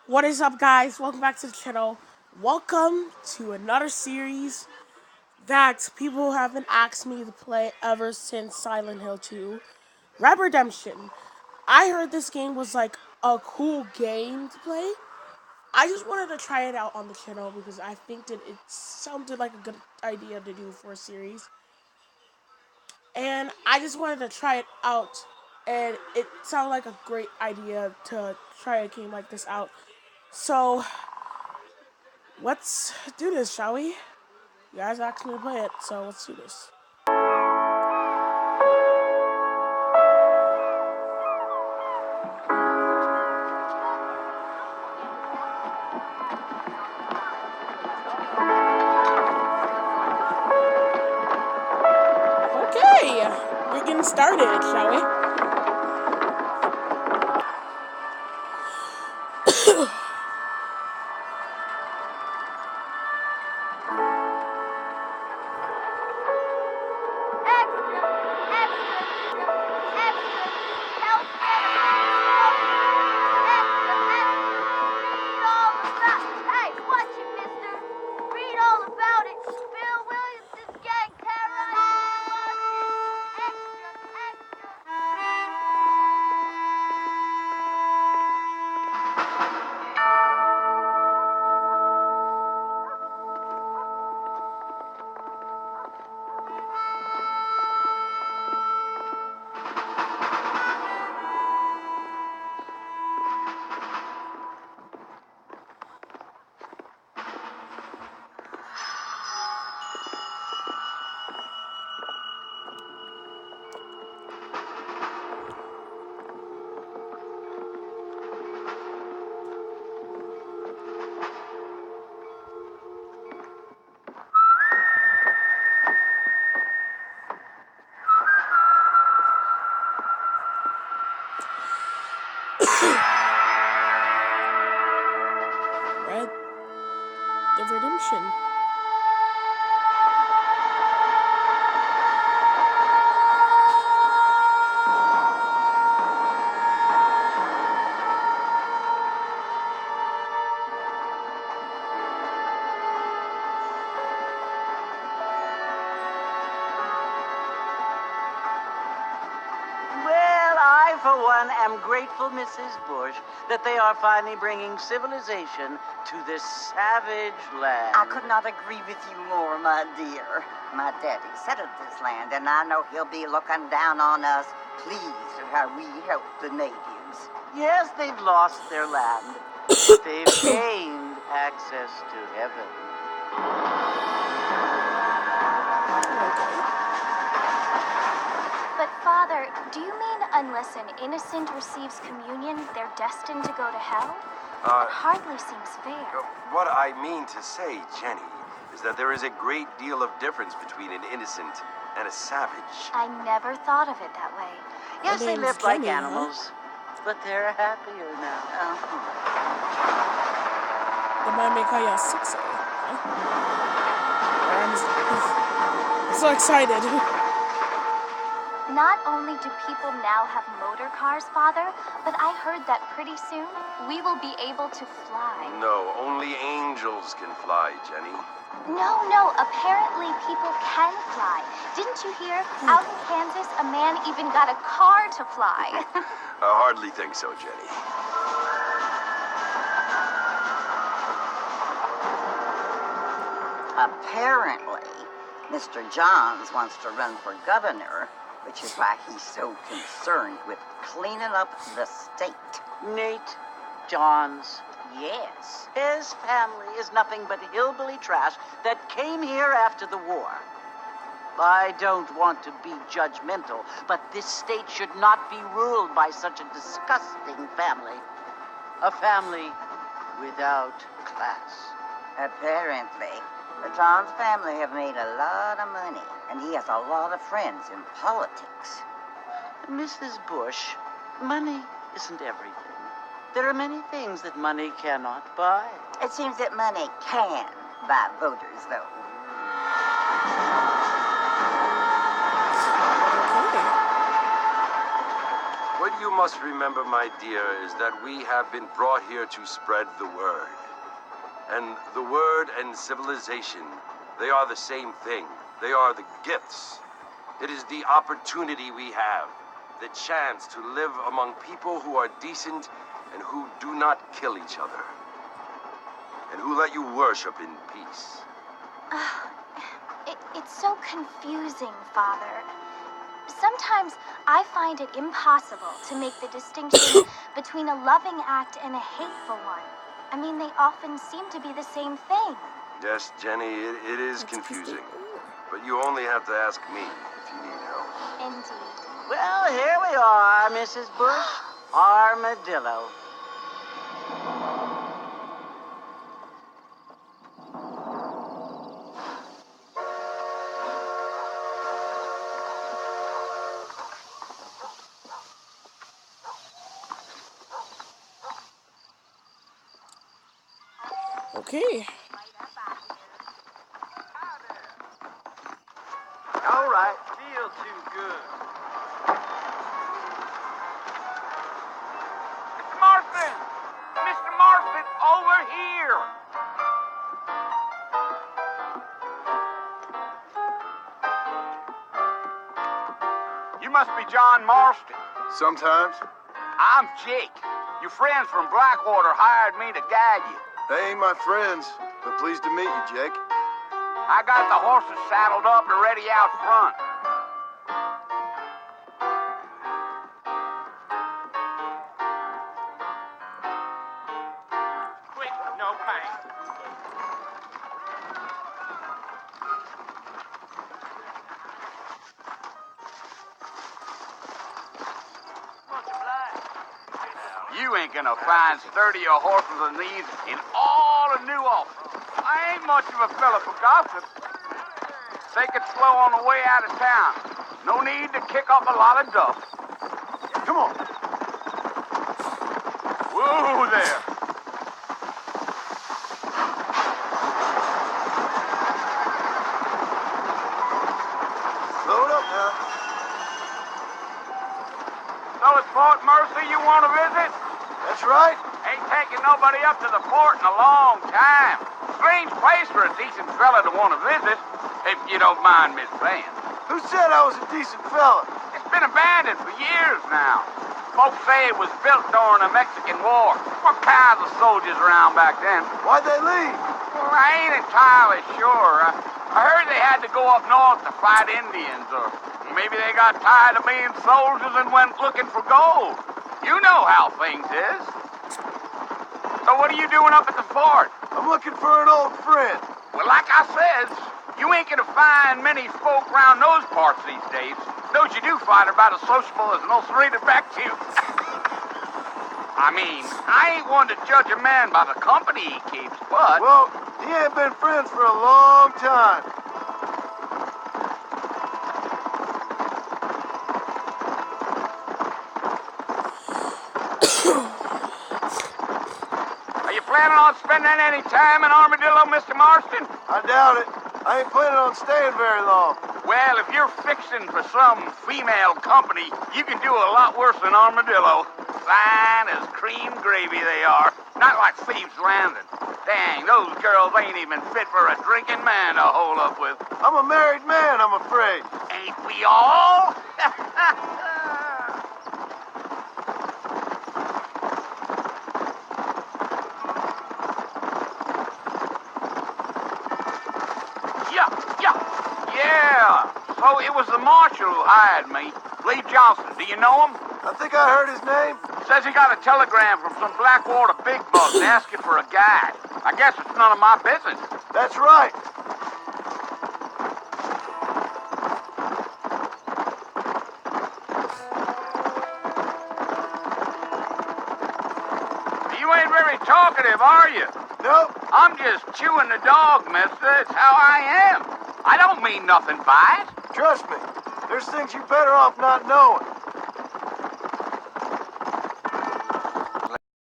What is up, guys? Welcome back to the channel. Welcome to another series that people have been asking me to play ever since Silent Hill 2, Red Redemption. I heard this game was like a cool game to play. I just wanted to try it out on the channel because I think that it sounded like a good idea to do for a series. And I just wanted to try it out, and it sounded like a great idea to try a game like this out. So, let's do this, shall we? You guys asked me to play it, so let's do this. Okay, we're getting started, shall we? Red Dead Redemption. Well, I, for one, am grateful, Mrs. Bush, that they are finally bringing civilization to this savage land. I could not agree with you more, my dear. My daddy settled this land, and I know he'll be looking down on us, pleased at how we help the natives. Yes, they've lost their land, but they've gained access to heaven. But Father, do you mean unless an innocent receives communion, they're destined to go to hell? It hardly seems fair. What I mean to say, Jenny, is that there is a great deal of difference between an innocent and a savage. I never thought of it that way. Yes, they name's live like Jenny, huh? animals, but they're happier now. They might make call you a 6A. I'm so excited. Not only do people now have motor cars, Father, but I heard that pretty soon we will be able to fly. No, only angels can fly, Jenny. No, apparently people can fly. Didn't you hear? Out in Kansas, a man even got a car to fly. I hardly think so, Jenny. Apparently, Mr. Johns wants to run for governor, which is why he's so concerned with cleaning up the state. Nate Johns, yes. His family is nothing but hillbilly trash that came here after the war. I don't want to be judgmental, but this state should not be ruled by such a disgusting family. A family without class. Apparently, the Johns family have made a lot of money, and he has a lot of friends in politics. Mrs. Bush, money isn't everything. There are many things that money cannot buy. It seems that money can buy voters, though. What you must remember, my dear, is that we have been brought here to spread the word. And the word and civilization, they are the same thing. They are the gifts. It is the opportunity we have, the chance to live among people who are decent and who do not kill each other, and who let you worship in peace. It's so confusing, Father. Sometimes I find it impossible to make the distinction between a loving act and a hateful one. I mean, they often seem to be the same thing. Yes, Jenny, it is confusing. But you only have to ask me if you need help. Indeed. Well, here we are, Mrs. Bush. Armadillo. Okay. All right, feel too good. Mr. Marston! Mr. Marston, over here! You must be John Marston. Sometimes. I'm Jake. Your friends from Blackwater hired me to guide you. They ain't my friends, but pleased to meet you, Jake. I got the horses saddled up and ready out front. Quick, no pain. You ain't gonna find sturdier horses than these in all of New Ulster. I ain't much of a fella for gossip. Take it slow on the way out of town. No need to kick up a lot of dust. Come on. Whoa there. Slow it up now. So it's Fort Mercy you want to visit? That's right. Ain't taking nobody up to the fort in a long time. Strange place for a decent fella to want to visit, if you don't mind me saying. Who said I was a decent fella? It's been abandoned for years now. Folks say it was built during the Mexican War. What kinds of soldiers around back then? Why'd they leave? Well, I ain't entirely sure. I heard they had to go up north to fight Indians, or maybe they got tired of being soldiers and went looking for gold. You know how things is. So what are you doing up at the fort? I'm looking for an old friend. Well, like I says, you ain't gonna find many folk around those parts these days. Those you do find are about as sociable as an old serrated back to you. I mean, I ain't one to judge a man by the company he keeps, but... Well, he ain't been friends for a long time. Are you planning on spending any time in Armadillo, Mr. Marston? I doubt it. I ain't planning on staying very long. Well, if you're fixing for some female company, you can do a lot worse than Armadillo. Fine as cream gravy they are. Not like Thieves' Landing. Dang, those girls ain't even fit for a drinking man to hold up with. I'm a married man, I'm afraid. Ain't we all? Yeah. So it was the marshal who hired me, Lee Johnson. Do you know him? I think I heard his name. Says he got a telegram from some Blackwater big bugs asking for a guide. I guess it's none of my business. That's right. You ain't very talkative, are you? Nope. I'm just chewing the dog, mister. It's how I am. I don't mean nothing by it. Trust me. There's things you're better off not knowing.